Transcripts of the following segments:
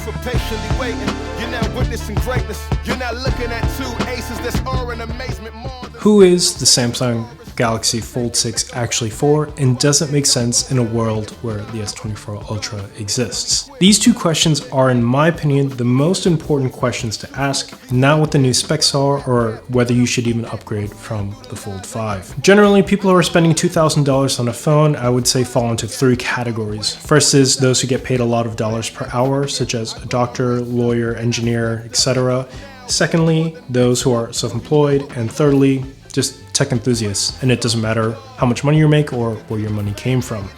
for patiently waiting. You're now witnessing greatness. You're now looking at two aces that's awe and amazement more than... Who is the Samsung Galaxy Fold 6 actually for, and does it make sense in a world where the S24 Ultra exists? These two questions are, in my opinion, the most important questions to ask, not what the new specs are or whether you should even upgrade from the Fold 5. Generally, people who are spending $2,000 on a phone, I would say, fall into three categories. First is those who get paid a lot of dollars per hour, such as a doctor, lawyer, engineer, etc. Secondly, those who are self-employed, and thirdly, just tech enthusiasts, and it doesn't matter how much money you make or where your money came from.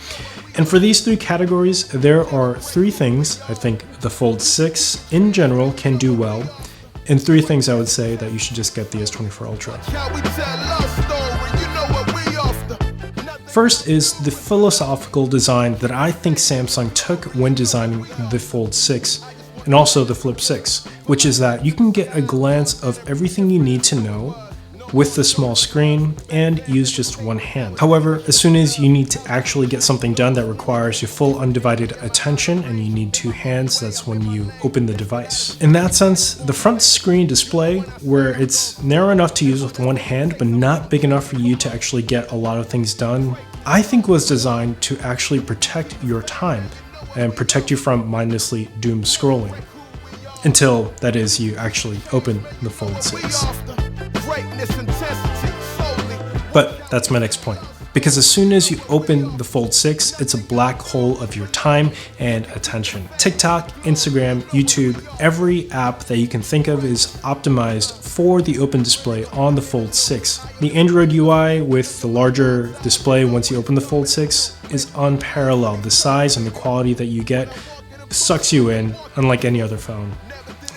And for these three categories, there are three things I think the Fold 6 in general can do well, and three things I would say that you should just get the S24 Ultra. First is the philosophical design that I think Samsung took when designing the Fold 6 and also the Flip 6, which is that you can get a glance of everything you need to know with the small screen and use just one hand. However, as soon as you need to actually get something done that requires your full undivided attention and you need two hands, that's when you open the device. In that sense, the front screen display, where it's narrow enough to use with one hand but not big enough for you to actually get a lot of things done, I think was designed to actually protect your time and protect you from mindlessly doom scrolling. Until, that is, you actually open the Fold 6. But that's my next point. Because as soon as you open the Fold 6, it's a black hole of your time and attention. TikTok, Instagram, YouTube, every app that you can think of is optimized for the open display on the Fold 6. The Android UI with the larger display once you open the Fold 6 is unparalleled. The size and the quality that you get sucks you in, unlike any other phone.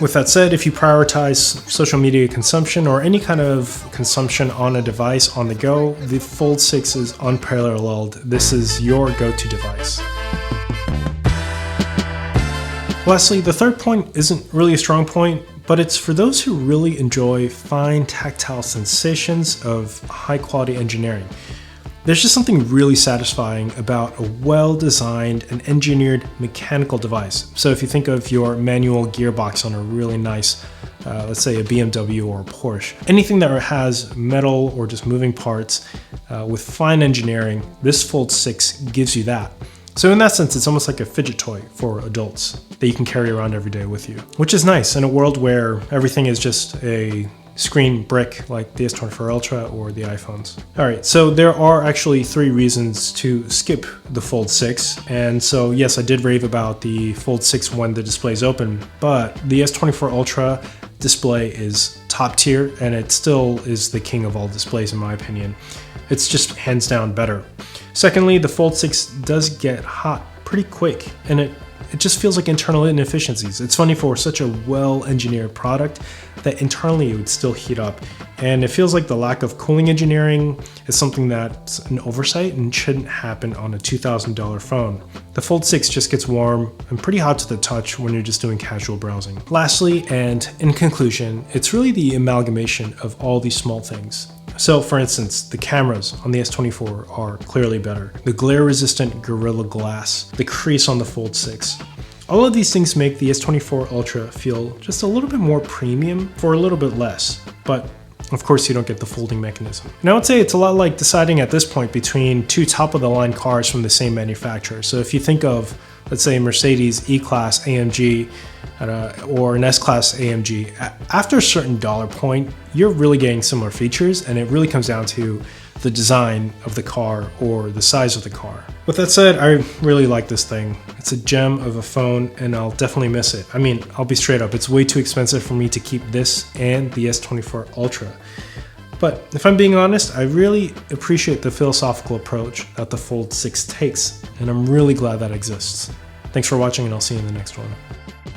With that said, if you prioritize social media consumption or any kind of consumption on a device on the go, the Fold 6 is unparalleled. This is your go-to device. Lastly, the third point isn't really a strong point, but it's for those who really enjoy fine tactile sensations of high-quality engineering. There's just something really satisfying about a well-designed and engineered mechanical device. So if you think of your manual gearbox on a really nice, let's say a BMW or a Porsche, anything that has metal or just moving parts with fine engineering, this Fold 6 gives you that. So in that sense, it's almost like a fidget toy for adults that you can carry around every day with you, which is nice in a world where everything is just a screen brick like the S24 Ultra or the iPhones. Alright, so there are actually three reasons to skip the Fold 6. And so yes, I did rave about the Fold 6 when the display is open, but the S24 Ultra display is top tier and it still is the king of all displays in my opinion. It's just hands down better. Secondly, the Fold 6 does get hot pretty quick and it just feels like internal inefficiencies. It's funny for such a well-engineered product that internally it would still heat up. And it feels like the lack of cooling engineering is something that's an oversight and shouldn't happen on a $2,000 phone. The Fold 6 just gets warm and pretty hot to the touch when you're just doing casual browsing. Lastly, and in conclusion, it's really the amalgamation of all these small things. So for instance, the cameras on the S24 are clearly better. The glare-resistant Gorilla Glass, the crease on the Fold 6. All of these things make the S24 Ultra feel just a little bit more premium for a little bit less, but of course you don't get the folding mechanism. And I would say it's a lot like deciding at this point between two top-of-the-line cars from the same manufacturer. So if you think of, let's say, Mercedes E-Class AMG or an S-Class AMG, after a certain dollar point, you're really getting similar features, and it really comes down to the design of the car or the size of the car. With that said, I really like this thing. It's a gem of a phone and I'll definitely miss it. I mean, I'll be straight up, it's way too expensive for me to keep this and the S24 Ultra. But if I'm being honest, I really appreciate the philosophical approach that the Fold 6 takes, and I'm really glad that exists. Thanks for watching, and I'll see you in the next one.